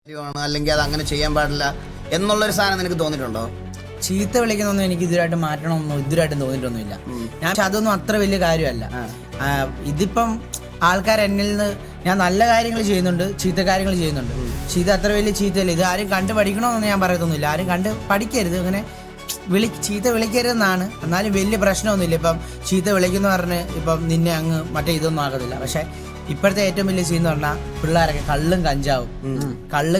അല്ലെങ്കിൽ അത് അങ്ങനെ ചെയ്യാൻ പാടില്ല എന്നുള്ളൊരു സാധനം നിനക്ക് തോന്നിയിട്ടുണ്ടോ? ചീത്ത വിളിക്കുന്നൊന്നും എനിക്ക് ഇതുവരായിട്ട് മാറ്റണമെന്നോ ഇതുവരായിട്ടും തോന്നിയിട്ടൊന്നുമില്ല. പക്ഷെ അതൊന്നും അത്ര വലിയ കാര്യമല്ല. ഇതിപ്പം ആൾക്കാർ എന്നിൽ നിന്ന് ഞാൻ നല്ല കാര്യങ്ങൾ ചെയ്യുന്നുണ്ട്, ചീത്ത കാര്യങ്ങൾ ചെയ്യുന്നുണ്ട്. ചീത്ത അത്ര വലിയ ചീത്തയല്ല. ഇത് ആരും കണ്ട് പഠിക്കണമെന്ന് ഞാൻ പറയത്തൊന്നുമില്ല. ആരും കണ്ട് പഠിക്കരുത്, അങ്ങനെ ചീത്ത വിളിക്കരുതെന്നാണ്. എന്നാലും വലിയ പ്രശ്നമൊന്നുമില്ല. ഇപ്പം ചീത്ത വിളിക്കുന്ന പറഞ്ഞ് ഇപ്പം നിന്നെ അങ്ങ് മറ്റേ ഇതൊന്നും ആകത്തില്ല. പക്ഷെ ഇപ്പോഴത്തെ ഏറ്റവും വലിയ സീൻ എന്ന് പറഞ്ഞാൽ പിള്ളേരൊക്കെ കള്ളും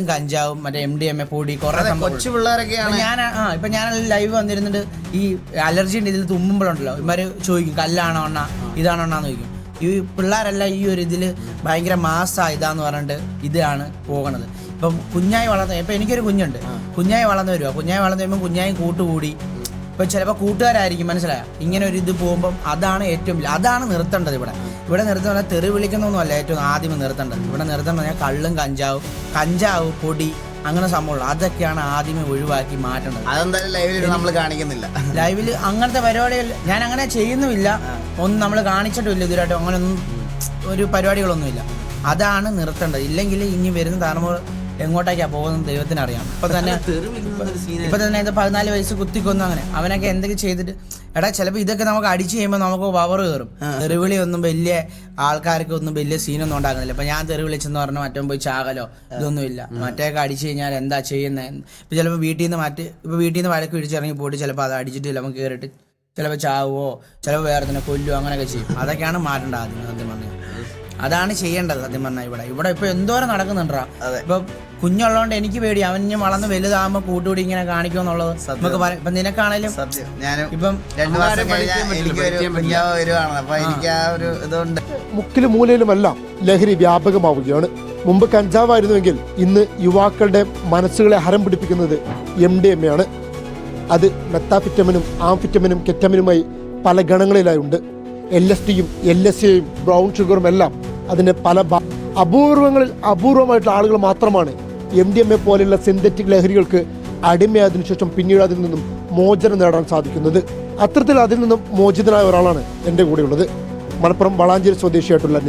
കഞ്ചാവും മറ്റേ MDMA പൊടി കുറെ കൊച്ചു പിള്ളേരൊക്കെയാണ്. ഇപ്പൊ ഞാൻ ലൈവ് വന്നിരുന്നിട്ട് ഈ അലർജിന്റെ ഇതിൽ തുമ്മുമ്പോഴുണ്ടല്ലോ ഇവര് ചോദിക്കും കല്ലാണോ അണ്ണ ഇതാണോ അണ്ണാന്ന് ചോദിക്കും. ഈ പിള്ളേരെല്ലാം ഈ ഒരു ഇതില് ഭയങ്കര മാസാ ഇതാന്ന് പറഞ്ഞിട്ട് ഇതാണ് പോകണത്. ഇപ്പം കുഞ്ഞായി വളർന്നു. ഇപ്പൊ എനിക്കൊരു കുഞ്ഞുണ്ട്, കുഞ്ഞായി വളർന്നു വരുവാ. കുഞ്ഞായി വളർന്നു വരുമ്പോൾ കുഞ്ഞായി കൂട്ടുകൂടി ഇപ്പം ചിലപ്പോൾ കൂട്ടുകാരായിരിക്കും, മനസ്സിലായോ? ഇങ്ങനെ ഒരു ഇത് പോകുമ്പം അതാണ് ഏറ്റവും വലിയ, അതാണ് നിർത്തേണ്ടത്. ഇവിടെ നിർത്തുന്ന തെറി വിളിക്കുന്നൊന്നുമല്ല ഏറ്റവും ആദ്യം നിർത്തേണ്ടത്. ഇവിടെ നിർത്തേണ്ടത് ഞാൻ കള്ളും കഞ്ചാവ് പൊടി അങ്ങനെ സംഭവമുള്ളൂ, അതൊക്കെയാണ് ആദ്യമേ ഒഴിവാക്കി മാറ്റേണ്ടത്. അതെന്തായാലും ലൈവിൽ നമ്മൾ കാണിക്കുന്നില്ല. ലൈവിൽ അങ്ങനത്തെ പരിപാടികൾ ഞാൻ അങ്ങനെ ചെയ്യുന്നുമില്ല, ഒന്നും നമ്മൾ കാണിച്ചിട്ടുമില്ല ഇതുവരായിട്ടും. അങ്ങനെയൊന്നും ഒരു പരിപാടികളൊന്നുമില്ല. അതാണ് നിർത്തേണ്ടത്. ഇല്ലെങ്കിൽ ഇനി വരുന്ന തലമുറ എങ്ങോട്ടേക്കാ പോകുന്നത് ദൈവത്തിനറിയാം. ഇപ്പൊ തന്നെ 14 വയസ്സ് കുത്തിക്കൊന്നു. അങ്ങനെ അവനൊക്കെ എന്തൊക്കെ ചെയ്തിട്ട് ചിലപ്പോൾ ഇതൊക്കെ നമുക്ക് അടിച്ചു കഴിയുമ്പോൾ നമുക്ക് പവർ കയറും. തെറിവിളി ഒന്നും വലിയ ആൾക്കാർക്ക് ഒന്നും വലിയ സീനൊന്നും ഉണ്ടാകുന്നില്ല. ഇപ്പൊ ഞാൻ തെറി വിളിച്ചെന്ന് പറഞ്ഞാൽ മറ്റോ പോയി ചാകലോ ഇതൊന്നുമില്ല. മറ്റേക്ക് അടിച്ചു കഴിഞ്ഞാൽ എന്താ ചെയ്യുന്നത്? ഇപ്പൊ ചിലപ്പോൾ വീട്ടിൽ നിന്ന് വഴക്ക് പിടിച്ചിറങ്ങി പോയിട്ട് ചിലപ്പോൾ അത് അടിച്ചിട്ട് നമുക്ക് കയറിയിട്ട് ചിലപ്പോൾ ചാവുവോ ചിലപ്പോൾ വേറെ തന്നെ കൊല്ലുവോ അങ്ങനെയൊക്കെ ചെയ്യും. അതൊക്കെയാണ് മാറ്റേണ്ടത് ആദ്യം പറഞ്ഞാൽ. അതാണ് ചെയ്യേണ്ടത് സത്യം പറഞ്ഞാൽ. ഇവിടെ ഇപ്പൊ എന്തോരം നടക്കുന്നുണ്ടാ. ഇപ്പൊ കുഞ്ഞുള്ളതുകൊണ്ട് എനിക്ക് പേടി, അവൻ ഇനി വളർന്ന് വലുതാകുമ്പോ കൂട്ടുകൂടി ഇങ്ങനെ കാണിക്കുമെന്നുള്ളത് നമുക്ക് പറയാം. ഇപ്പൊ നിനക്കാണേലും ഇപ്പം 2 മാസം മുക്കിലും മൂലയിലുമെല്ലാം ലഹരി വ്യാപകമാവുകയാണ്. മുമ്പ് കഞ്ചാവായിരുന്നുവെങ്കിൽ ഇന്ന് യുവാക്കളുടെ മനസ്സുകളെ ഹരം പിടിപ്പിക്കുന്നത് MDMA ആണ്. അത് മെത്താഫിറ്റമിനും ആംഫിറ്റമിനും കെറ്റമിനുമായി പല ഗണങ്ങളിലായുണ്ട്. LSDയും LSAയും ബ്രൗൺ ഷുഗറും എല്ലാം അതിൻ്റെ പല അപൂർവമായിട്ടുള്ള ആളുകൾ മാത്രമാണ് MDMA പോലെയുള്ള സിന്തറ്റിക് ലഹരികൾക്ക് അടിമയായതിനു ശേഷം പിന്നീട് അതിൽ നിന്നും മോചനം നേടാൻ സാധിക്കുന്നത്. അത്തരത്തിൽ അതിൽ നിന്നും മോചിതനായ ഒരാളാണ് എൻ്റെ കൂടെയുള്ളത്. മലപ്പുറം വളാഞ്ചേരി സ്വദേശിയായിട്ടുള്ള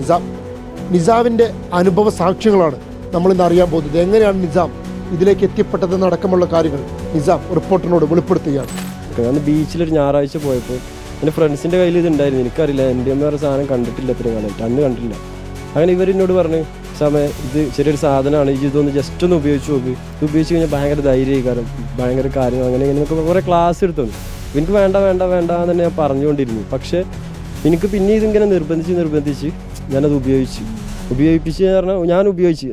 നിസാമിൻ്റെ അനുഭവ സാക്ഷ്യങ്ങളാണ് നമ്മളിന്ന് അറിയാൻ പോകുന്നത്. എങ്ങനെയാണ് നിസാം ഇതിലേക്ക് എത്തിപ്പെട്ടതെന്നടക്കമുള്ള കാര്യങ്ങൾ നിസാം റിപ്പോർട്ടറിനോട് വെളിപ്പെടുത്തുകയാണ്. ഞാൻ ബീച്ചിലൊരു ഞായറാഴ്ച പോയപ്പോൾ എൻ്റെ ഫ്രണ്ട്സിൻ്റെ കയ്യിൽ ഇതുണ്ടായിരുന്നു. എനിക്കറിയില്ല, MDMA പറഞ്ഞ സാധനം കണ്ടിട്ടില്ല ഇത്രയും കാലമായിട്ട്, അന്ന് കണ്ടിട്ടില്ല. അങ്ങനെ ഇവരെന്നോട് പറഞ്ഞു, സമയം ഇത് ചെറിയൊരു സാധനമാണ്, ഇതൊന്ന് ജസ്റ്റ് ഒന്ന് ഉപയോഗിച്ച് നോക്ക്, ഇത് ഉപയോഗിച്ച് കഴിഞ്ഞാൽ ഭയങ്കര ധൈര്യമായിക്കാരം, ഭയങ്കര കാര്യം അങ്ങനെ ഇങ്ങനെ കുറേ ക്ലാസ് എടുത്തു. എനിക്ക് വേണ്ട എന്ന് തന്നെ ഞാൻ പറഞ്ഞുകൊണ്ടിരുന്നു. പക്ഷേ എനിക്ക് പിന്നെ ഇതിങ്ങനെ നിർബന്ധിച്ച് ഞാനത് ഉപയോഗിപ്പിച്ച് പറഞ്ഞാൽ ഞാൻ ഉപയോഗിച്ച്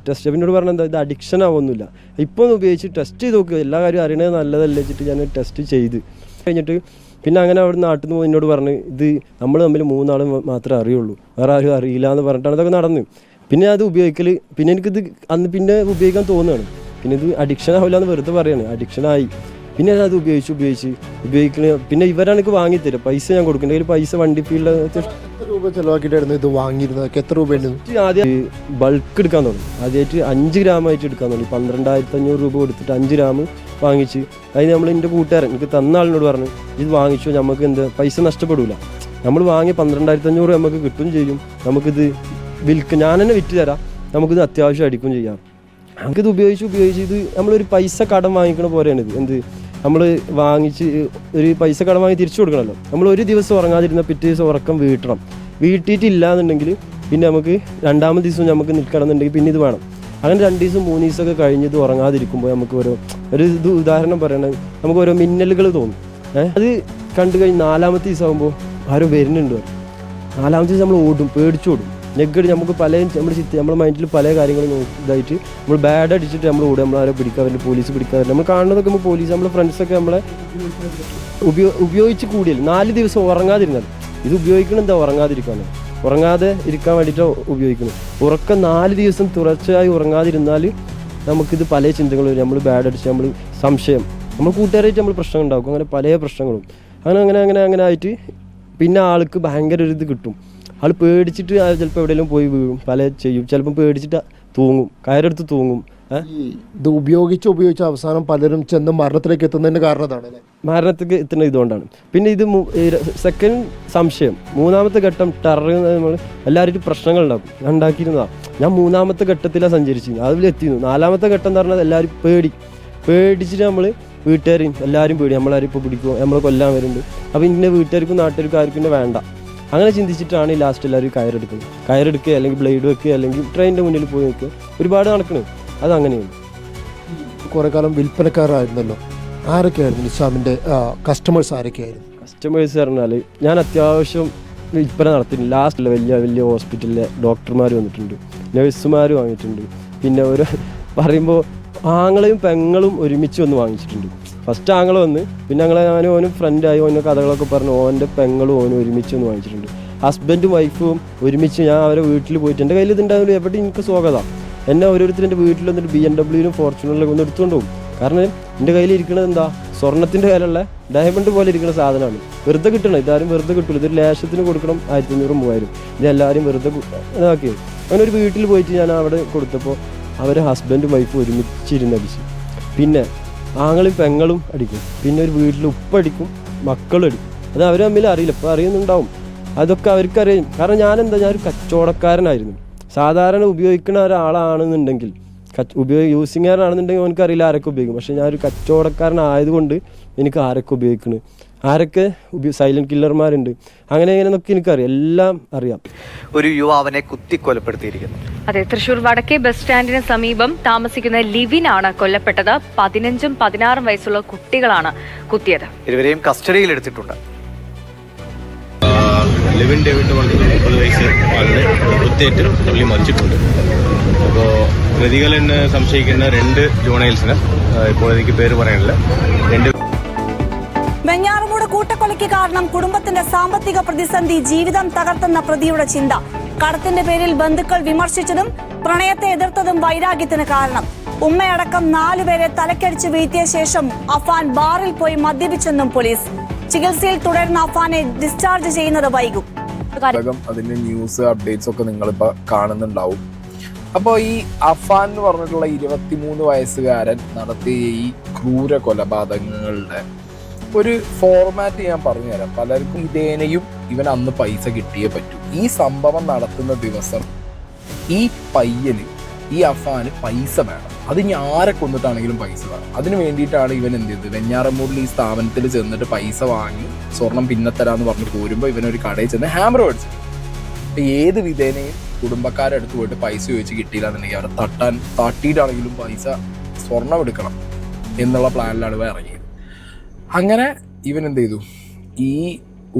ടെസ്റ്റ് എന്നോട് പറഞ്ഞാൽ എന്താ ഇത് അഡിക്ഷൻ ആവുമൊന്നുമില്ല, ഇപ്പോൾ ഒന്ന് ഉപയോഗിച്ച് ടെസ്റ്റ് ചെയ്ത് നോക്കുക, എല്ലാ കാര്യവും അറിയണത് നല്ലതല്ലേ വെച്ചിട്ട് ഞാൻ ടെസ്റ്റ് ചെയ്ത് കഴിഞ്ഞിട്ട് പിന്നെ അങ്ങനെ അവിടെ നാട്ടിൽ നിന്ന് എന്നോട് പറഞ്ഞ് ഇത് നമ്മൾ തമ്മിൽ 3 ആൾ മാത്രമേ അറിയുള്ളൂ, വേറെ ആരും അറിയില്ല എന്ന് പറഞ്ഞിട്ടാണ് ഇതൊക്കെ നടന്ന്. പിന്നെ അത് ഉപയോഗിക്കൽ പിന്നെ എനിക്കിത് അന്ന് പിന്നെ ഉപയോഗിക്കാൻ തോന്നുകയാണ്. പിന്നെ ഇത് അഡിക്ഷൻ ആവില്ല എന്ന് വെറുതെ പറയാണ്, അഡിക്ഷനായി. പിന്നെ അത് ഉപയോഗിക്കണ പിന്നെ ഇവരാണ് എനിക്ക് വാങ്ങിത്തരും, പൈസ ഞാൻ കൊടുക്കേണ്ട കയ്യിൽ പൈസ വണ്ടി ഫീൽഡ് രൂപ ചിലവാക്കിയിട്ടായിരുന്നു ഇത് വാങ്ങിയിരുന്നത്. എത്ര രൂപയുണ്ട്? ആദ്യം ബൾക്ക് എടുക്കാൻ തുടങ്ങി. ആദ്യമായിട്ട് 5 ഗ്രാമായിട്ട് എടുക്കാൻ തുടങ്ങി. 12,500 രൂപ കൊടുത്തിട്ട് 5 ഗ്രാം വാങ്ങിച്ച്. അതിന് നമ്മൾ എൻ്റെ കൂട്ടുകാരൻ എനിക്ക് തന്ന ആളിനോട് പറഞ്ഞു, ഇത് വാങ്ങിച്ചു നമുക്ക് എന്താ പൈസ നഷ്ടപ്പെടില്ല, നമ്മൾ വാങ്ങി 12,500 നമുക്ക് കിട്ടും ചെയ്യും, നമുക്കിത് ഞാൻ തന്നെ വിറ്റ് തരാം, നമുക്കിത് അത്യാവശ്യം അടിക്കും ചെയ്യാം. നമുക്കിത് ഉപയോഗിച്ച് ഇത് നമ്മളൊരു പൈസ കടം വാങ്ങിക്കണ പോലെയാണ് ഇത്. എന്ത് നമ്മൾ വാങ്ങിച്ച് ഒരു പൈസ കടം വാങ്ങി തിരിച്ചു കൊടുക്കണമല്ലോ. നമ്മൾ ഒരു ദിവസം ഉറങ്ങാതിരുന്ന പിറ്റേ ദിവസം ഉറക്കം വീട്ടിയിട്ടില്ല എന്നുണ്ടെങ്കിൽ പിന്നെ നമുക്ക് 2ാമത്തെ ദിവസം നമുക്ക് നിൽക്കണം എന്നുണ്ടെങ്കിൽ പിന്നെ ഇത് വേണം. അങ്ങനെ 2 ദിവസം 3 ദിവസമൊക്കെ കഴിഞ്ഞത് ഉറങ്ങാതിരിക്കുമ്പോൾ നമുക്ക് ഇത് ഉദാഹരണം പറയണത് നമുക്ക് ഓരോ മിന്നലുകൾ തോന്നും. അത് കണ്ടു കഴിഞ്ഞ് 4ാമത്തെ ദിവസം ആകുമ്പോൾ ആരോ വരുന്നുണ്ട്. 4ാമത്തെ ദിവസം നമ്മൾ പേടിച്ചോടും. നെഗഡ് നമുക്ക് നമ്മുടെ മൈൻഡിൽ പല കാര്യങ്ങളും ഇതായിട്ട് നമ്മൾ ബാഡ് അടിച്ചിട്ട് നമ്മൾ ഓടും. നമ്മളാരെ പിടിക്കാറില്ല, പോലീസ് പിടിക്കാറില്ല. നമ്മൾ കാണുന്നതൊക്കെ നമ്മൾ പോലീസ്, നമ്മളെ ഫ്രണ്ട്സൊക്കെ നമ്മളെ ഉപയോഗിച്ച് കൂടിയാൽ 4 ദിവസം ഉറങ്ങാതിരുന്നാൽ ഇത് ഉപയോഗിക്കണം എന്താ ഉറങ്ങാതെ ഇരിക്കാൻ വേണ്ടിയിട്ട് ഉപയോഗിക്കണം. ഉറക്കം 4 ദിവസം തുടർച്ചയായി ഉറങ്ങാതിരുന്നാൽ നമുക്കിത് പല ചിന്തകളും വരും. നമ്മൾ ബാഡ് അടിച്ച് നമ്മൾ സംശയം, നമ്മൾ കൂട്ടുകാരായിട്ട് നമ്മൾ പ്രശ്നം ഉണ്ടാക്കും. അങ്ങനെ പല പ്രശ്നങ്ങളും അങ്ങനെ ആയിട്ട് പിന്നെ ആൾക്ക് ഭയങ്കര ഒരു ഇത് കിട്ടും. ആൾ പേടിച്ചിട്ട് ചിലപ്പോൾ എവിടെയെങ്കിലും പോയി വീഴും, ചെയ്യും. ചിലപ്പോൾ പേടിച്ചിട്ട് തൂങ്ങും, കയറെടുത്ത് തൂങ്ങും. ഇത് ഉപയോഗിച്ച് അവസാനം പലരും ചെന്ന് മരണത്തിലേക്ക് എത്തുന്നതിന് കാരണം അതാണ് അല്ലേ? മരണത്തിലേക്ക് എത്തുന്ന ഇതുകൊണ്ടാണ്. പിന്നെ ഇത് സെക്കൻഡ് സംശയം, മൂന്നാമത്തെ ഘട്ടം ടെറർ നമ്മൾ എല്ലാവരും പ്രശ്നങ്ങളുണ്ടാകും. ഞാൻ ഉണ്ടാക്കിയിരുന്നതാണ്. ഞാൻ മൂന്നാമത്തെ ഘട്ടത്തിലാണ് സഞ്ചരിച്ചിരുന്നത്, അതിലെത്തിയിരുന്നു. നാലാമത്തെ ഘട്ടം എന്ന് പറഞ്ഞാൽ എല്ലാവരും പേടിച്ചിട്ട് നമ്മൾ വീട്ടുകാരും എല്ലാവരും പേടി, നമ്മളാരും ഇപ്പോൾ പിടിക്കുമോ, നമ്മളെ കൊല്ലാൻ വരുന്നുണ്ട്. അപ്പോൾ ഇങ്ങനെ വീട്ടുകാർക്കും നാട്ടുകാർക്കും ആർക്കും വേണ്ട. അങ്ങനെ ചിന്തിച്ചിട്ടാണ് ഈ ലാസ്റ്റ് എല്ലാവരും കയറെടുക്കുക അല്ലെങ്കിൽ ബ്ലേഡ് വെക്കുക അല്ലെങ്കിൽ ട്രെയിനിൻ്റെ മുന്നിൽ പോയി നിൽക്കുക, ഒരുപാട് നടക്കുന്നത്. അതങ്ങനെയാണ്. കുറേ കാലം വിൽപ്പനക്കാരായിരുന്നല്ലോ, ആരൊക്കെയായിരുന്നു നിശാമിൻ്റെ കസ്റ്റമേഴ്സ്? ആരൊക്കെയായിരുന്നു കസ്റ്റമേഴ്സ് പറഞ്ഞാൽ, ഞാൻ അത്യാവശ്യം വിൽപ്പന നടത്തിയിട്ടുണ്ട്. ലാസ്റ്റിൽ വലിയ ഹോസ്പിറ്റലിലെ ഡോക്ടർമാർ വന്നിട്ടുണ്ട്, നഴ്സുമാർ വാങ്ങിയിട്ടുണ്ട്. പിന്നെ ഒരു പറയുമ്പോൾ ആങ്ങളെയും പെങ്ങളും ഒരുമിച്ച് വന്ന് വാങ്ങിച്ചിട്ടുണ്ട്. ഫസ്റ്റ് ആങ്ങളെ വന്ന്, പിന്നെ ഞാനും ഓനും ഫ്രണ്ടായി, ഓരോ കഥകളൊക്കെ പറഞ്ഞു ഓൻ്റെ പെങ്ങളും ഓനും ഒരുമിച്ച് വന്ന് വാങ്ങിച്ചിട്ടുണ്ട്. ഹസ്ബൻഡും വൈഫും ഒരുമിച്ച് ഞാൻ അവരെ വീട്ടിൽ പോയിട്ട്, എൻ്റെ കയ്യിൽ ഇതുണ്ടാവില്ല, എവിടെ എനിക്ക് സ്വാഗതം. എന്നെ ഓരോരുത്തർ എൻ്റെ വീട്ടിൽ വന്നിട്ട് BMW ഫോർച്യൂണറിലൊക്കെ ഒന്ന് എടുത്തുകൊണ്ട് പോകും. കാരണം എൻ്റെ കയ്യിൽ ഇരിക്കുന്നത് എന്താ, സ്വർണ്ണത്തിൻ്റെ കയ്യിലുള്ള ഡയമണ്ട് പോലെ ഇരിക്കുന്ന സാധനമാണ്. വെറുതെ കിട്ടണം, ഇതാരും വെറുതെ കിട്ടില്ല. ഇതൊരു ലേശത്തിന് കൊടുക്കണം 1500-3000. ഇതെല്ലാവരും വെറുതെ ഇതാക്കിയത്. അങ്ങനെ ഒരു വീട്ടിൽ പോയിട്ട് ഞാൻ അവിടെ കൊടുത്തപ്പോൾ അവരെ ഹസ്ബൻഡും വൈഫും ഒരുമിച്ചിരുന്നടിച്ച്. പിന്നെ ആങ്ങളും പെങ്ങളും അടിക്കും. പിന്നെ ഒരു വീട്ടിൽ ഉപ്പടിക്കും, മക്കളും അടിക്കും. അത് അവർ തമ്മിൽ അറിയില്ല, ഇപ്പോൾ അറിയുന്നുണ്ടാവും. അതൊക്കെ അവർക്കറിയാം. കാരണം ഞാനൊരു കച്ചവടക്കാരനായിരുന്നു. സാധാരണ ഉപയോഗിക്കുന്ന ഒരാളാണെന്നുണ്ടെങ്കിൽ, യൂസിങ്ങാരാണെന്നുണ്ടെങ്കിൽ എനിക്കറിയില്ല ആരൊക്കെ ഉപയോഗിക്കും. പക്ഷേ ഞാനൊരു കച്ചവടക്കാരനായതുകൊണ്ട് എനിക്ക് ആരൊക്കെ ഉപയോഗിക്കുന്നു, ആരൊക്കെ സൈലന്റ് കില്ലർമാരുണ്ട്, അങ്ങനെയൊക്കെ എനിക്കറിയാം, എല്ലാം അറിയാം. ഒരു യുവാവിനെ കുത്തിക്കൊലപ്പെടുത്തിയിരിക്കുന്നു. അതെ, തൃശൂർ വടക്കേ ബസ് സ്റ്റാൻഡിന് സമീപം താമസിക്കുന്ന ലിവിനാണ് കൊല്ലപ്പെട്ടത്. 15ഉം 16ഉം വയസ്സുള്ള കുട്ടികളാണ് കുത്തിയത്. ഇരുവരെയും കസ്റ്റഡിയിലെടുത്തിട്ടുണ്ട്. ലിവിൻ ഡേവിഡ് പറഞ്ഞ 30 വയസ്സ് ആളുടെ കുത്തേറ്റ് പുള്ളി മരിച്ചിട്ടുണ്ട്. അപ്പോൾ പ്രതികളെന്ന് സംശയിക്കുന്ന 2 ജുവനൈൽസിന് ഇപ്പോൾ എനിക്ക് പേര് പറയാനില്ല. വെഞ്ഞാറമൂട് കൂട്ടക്കൊലയ്ക്ക് കാരണം കുടുംബത്തിന്റെ സാമ്പത്തിക പ്രതിസന്ധി, ജീവിതം തകർത്തെന്ന പ്രതിയുടെ ചിന്ത. കടത്തിന്റെ പേരിൽ ബന്ധുക്കൾ വിമർശിച്ചതും പ്രണയത്തെ എതിർത്തതും വൈരാഗ്യത്തിന് കാരണം. ഉമ്മയടക്കം 4 പേരെ തലക്കടിച്ച് വീഴ്ത്തിയ ശേഷം അഫാൻ ബാറിൽ പോയി മദ്യപിച്ചെന്നും പോലീസ്. ചികിത്സയിൽ തുടരുന്ന അഫാനെ ഡിസ്ചാർജ് ചെയ്യുന്നത് വൈകും. അതിന്റെ ന്യൂസ് അപ്ഡേറ്റ്സ് ഒക്കെ നിങ്ങളിപ്പോ കാണുന്നുണ്ടാവും. അപ്പോൾ ഈ അഫാൻ എന്ന് പറഞ്ഞിട്ടുള്ള 23 വയസ്സുകാരൻ നടത്തിയ ഈ ക്രൂര കൊലപാതകങ്ങളുടെ ഒരു ഫോർമാറ്റ് ഞാൻ പറഞ്ഞുതരാം. പലർക്കും ഇതേനെയും ഇവൻ അന്ന് പൈസ കിട്ടിയേ പറ്റൂ. ഈ സംഭവം നടത്തുന്ന ദിവസം ഈ പയ്യന്, ഈ അഫാന് പൈസ വേണം. അത് ഇനി ആരെ കൊന്നിട്ടാണെങ്കിലും പൈസ വേണം. അതിന് വേണ്ടിയിട്ടാണ് ഇവൻ എന്ത് ചെയ്തത്, വെഞ്ഞാറമൂടിൽ ഈ സ്ഥാപനത്തിൽ ചെന്നിട്ട് പൈസ വാങ്ങി സ്വർണം പിന്നെ തരാമെന്ന് പറഞ്ഞ് പോരുമ്പോൾ ഇവനൊരു കടയിൽ ചെന്ന് ഹാമർ മേടിച്ചു. ഏത് വിധേനയും കുടുംബക്കാരെടുത്ത് പോയിട്ട് പൈസ ചോദിച്ച് കിട്ടിയില്ല എന്നുണ്ടെങ്കിൽ അവരെ തട്ടിയിട്ടാണെങ്കിലും പൈസ സ്വർണം എടുക്കണം എന്നുള്ള പ്ലാനിലാണ് ഇവ ഇറങ്ങിയത്. അങ്ങനെ ഇവൻ എന്ത് ചെയ്തു, ഈ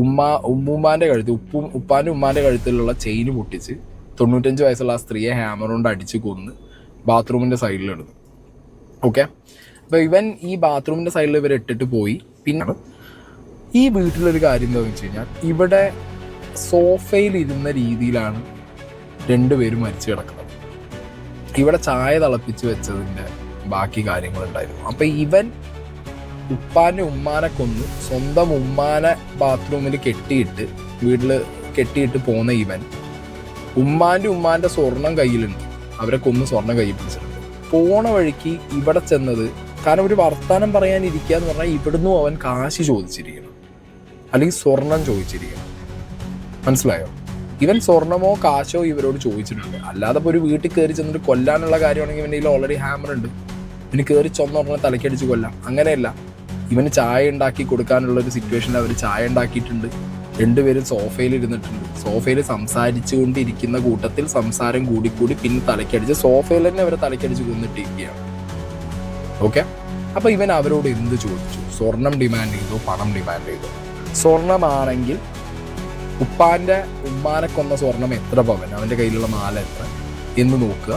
ഉമ്മാൻ്റെ കഴുത്ത്, ഉപ്പാൻ്റെ ഉമ്മാൻ്റെ കഴുത്തിലുള്ള ചെയിന് പൊട്ടിച്ച് 95 വയസ്സുള്ള ആ സ്ത്രീയെ ഹാമർ കൊണ്ട് അടിച്ച് കൊന്ന് ബാത്റൂമിൻ്റെ സൈഡിലിടുന്നു. ഓക്കെ, അപ്പോൾ ഇവൻ ഈ ബാത്റൂമിൻ്റെ സൈഡിൽ ഇവർ ഇട്ടിട്ട് പോയി. പിന്നെ ഈ വീട്ടിലൊരു കാര്യം എന്താണെന്ന് വെച്ച് കഴിഞ്ഞാൽ, ഇവിടെ സോഫയിൽ ഇരുന്ന രീതിയിലാണ് 2 പേരും മരിച്ചു കിടക്കുന്നത്. ഇവിടെ ചായ തിളപ്പിച്ച് വെച്ചതിൻ്റെ ബാക്കി കാര്യങ്ങളുണ്ടായിരുന്നു. അപ്പം ഇവൻ ഉപ്പാൻ്റെ ഉമ്മാനെ കൊന്ന് സ്വന്തം ഉമ്മാനെ ബാത്റൂമിൽ വീട്ടിൽ കെട്ടിയിട്ട് പോന്ന ഇവൻ ഉമ്മാൻ്റെ സ്വർണം കയ്യിലുണ്ട്, അവരെ കൊന്ന് സ്വർണം കയ്യിൽ പിടിച്ചിട്ടുണ്ട്. പോണ വഴിക്ക് ഇവിടെ ചെന്നത്, കാരണം ഒരു വർത്താനം പറയാനിരിക്കുക എന്ന് പറഞ്ഞാൽ ഇവിടുന്ന് അവൻ കാശ് ചോദിച്ചിരിക്കണം, അല്ലെങ്കിൽ സ്വർണം ചോദിച്ചിരിക്കണം. മനസ്സിലായോ? ഇവൻ സ്വർണമോ കാശോ ഇവരോട് ചോദിച്ചിട്ടുണ്ട്. അല്ലാതെ ഇപ്പോൾ ഒരു വീട്ടിൽ കയറി ചെന്നിട്ട് കൊല്ലാനുള്ള കാര്യമാണെങ്കിൽ ഇവൻ്റെ കയ്യിൽ ഓൾറെഡി ഹാമർ ഉണ്ട്, ഇവന് കയറി ചൊന്ന തലക്കടിച്ച് കൊല്ലാം. അങ്ങനെയല്ല, ഇവന് ചായ ഉണ്ടാക്കി കൊടുക്കാനുള്ളൊരു സിറ്റുവേഷനിൽ അവർ ചായ ഉണ്ടാക്കിയിട്ടുണ്ട്. 2 പേരും സോഫയിൽ ഇരുന്നിട്ടുണ്ട്. സോഫയിൽ സംസാരിച്ചു കൊണ്ടിരിക്കുന്ന കൂട്ടത്തിൽ സംസാരം കൂടിക്കൂടി പിന്നെ തലക്കടിച്ച് സോഫയിൽ തന്നെ അവരെ തലക്കടിച്ച് കൊന്നിട്ടിരിക്കുകയാണ്. ഓക്കെ, അപ്പോൾ ഇവൻ അവരോട് എന്ത് ചോദിച്ചു? സ്വർണം ഡിമാൻഡ് ചെയ്തോ, പണം ഡിമാൻഡ് ചെയ്തോ? സ്വർണമാണെങ്കിൽ ഉപ്പാൻ്റെ ഉമ്മാനെ കൊന്ന സ്വർണം എത്ര പവൻ, അവൻ്റെ കയ്യിലുള്ള മാല എത്ര എന്ന് നോക്കുക.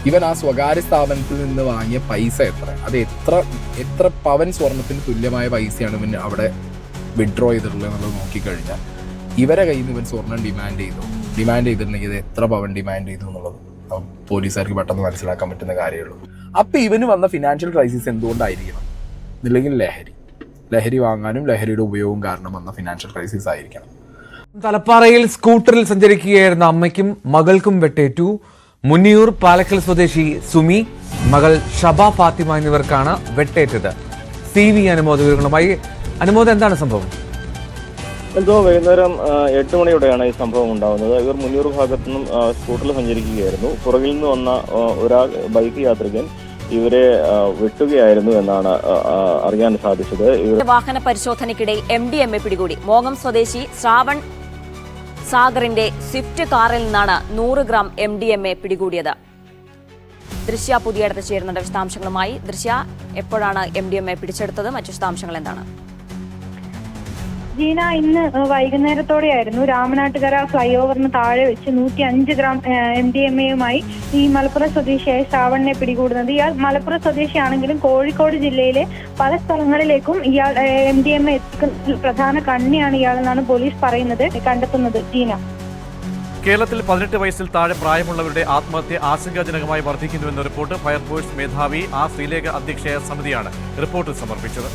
ഇവൻ ആ സ്വകാര്യ സ്ഥാപനത്തിൽ നിന്ന് വാങ്ങിയ പൈസ എത്ര, അത് എത്ര പവൻ സ്വർണത്തിന് തുല്യമായ പൈസയാണ് ഇവൻ അവിടെ വിഡ്രോ ചെയ്തിട്ടുള്ളത് എന്നുള്ളത് നോക്കിക്കഴിഞ്ഞാൽ ഇവരെ കയ്യിൽ നിന്ന് ഇവൻ സ്വർണം ഡിമാൻഡ് ചെയ്തിട്ടുണ്ടെങ്കിൽ ഇത് എത്ര പവൻ ഡിമാൻഡ് ചെയ്തു എന്നുള്ളത് പോലീസുകാർക്ക് പെട്ടെന്ന് മനസ്സിലാക്കാൻ പറ്റുന്ന കാര്യമുള്ളൂ. അപ്പം ഇവന് വന്ന ഫിനാൻഷ്യൽ ക്രൈസിസ് എന്തുകൊണ്ടായിരിക്കണം? ഇല്ലെങ്കിൽ ലഹരി വാങ്ങാനും ലഹരിയുടെ ഉപയോഗവും കാരണം വന്ന ഫിനാൻഷ്യൽ ക്രൈസിസ് ആയിരിക്കണം. തലപ്പാറയിൽ സ്കൂട്ടറിൽ സഞ്ചരിക്കുകയായിരുന്ന അമ്മയ്ക്കും മകൾക്കും വെട്ടേറ്റു. മുന്നിയൂർ പാലക്കൽ സ്വദേശി സുമി, മകൾ ഷബ ഫാത്തിമ എന്നിവർക്കാണ് വെട്ടേറ്റത്. CV അനുമോദ വിവരങ്ങളുമായി. അനുമോദ, എന്താണ് സംഭവം? എന്തോ വൈകുന്നേരം 8 മണിയോടെയാണ് ഈ സംഭവം ഉണ്ടാകുന്നത്. ഇവർ മുന്നൂർ ഭാഗത്തു നിന്നും സ്കൂട്ടറിൽ സഞ്ചരിക്കുകയായിരുന്നു. പുറകിൽ നിന്ന് വന്ന ഒരാൾ ബൈക്ക് യാത്രികൻ ഇവരെ വെട്ടുകയായിരുന്നു എന്നാണ് അറിയാൻ സാധിച്ചത്. വാഹന പരിശോധനയ്ക്കിടയിൽ MDMA പിടികൂടി. മോങ്ങം സ്വദേശി ശ്രാവൺ സാഗറിന്റെ സ്വിഫ്റ്റ് കാറിൽ നിന്നാണ് 100 ഗ്രാം MDMA പിടികൂടിയത്. ദൃശ്യ പുതിയടത്ത് ചേരുന്നുണ്ട് വിശദാംശങ്ങളുമായി. ദൃശ്യ, എപ്പോഴാണ് MDMA പിടിച്ചെടുത്തത്? മറ്റു വിശദാംശങ്ങൾ എന്താണ്? ജീന, ഇന്ന് വൈകുന്നേരത്തോടെയായിരുന്നു രാമനാട്ടുകര ഫ്ലൈ ഓവറിന് താഴെ വെച്ച് 105 ഗ്രാം MDMAയുമായി ഈ മലപ്പുറം സ്വദേശിയായ ശ്രാവണിനെ പിടികൂടുന്നത്. ഇയാൾ മലപ്പുറം സ്വദേശിയാണെങ്കിലും കോഴിക്കോട് ജില്ലയിലെ പല സ്ഥലങ്ങളിലേക്കും ഇയാൾ MDMA എത്തിക്കുന്ന പ്രധാന കണ്ണിയാണ് ഇയാളെന്നാണ് പോലീസ് പറയുന്നത്, കണ്ടെത്തുന്നത്. ജീന, കേരളത്തിൽ 18 വയസ്സിൽ താഴെ പ്രായമുള്ളവരുടെ ആത്മഹത്യ ആശങ്കാജനകമായി വർദ്ധിക്കുന്നുവെന്ന റിപ്പോർട്ട് ഫയർഫോഴ്സ് മേധാവി ശ്രീലേഖ അധ്യക്ഷയായ സമിതിയാണ് റിപ്പോർട്ട് സമർപ്പിച്ചത്.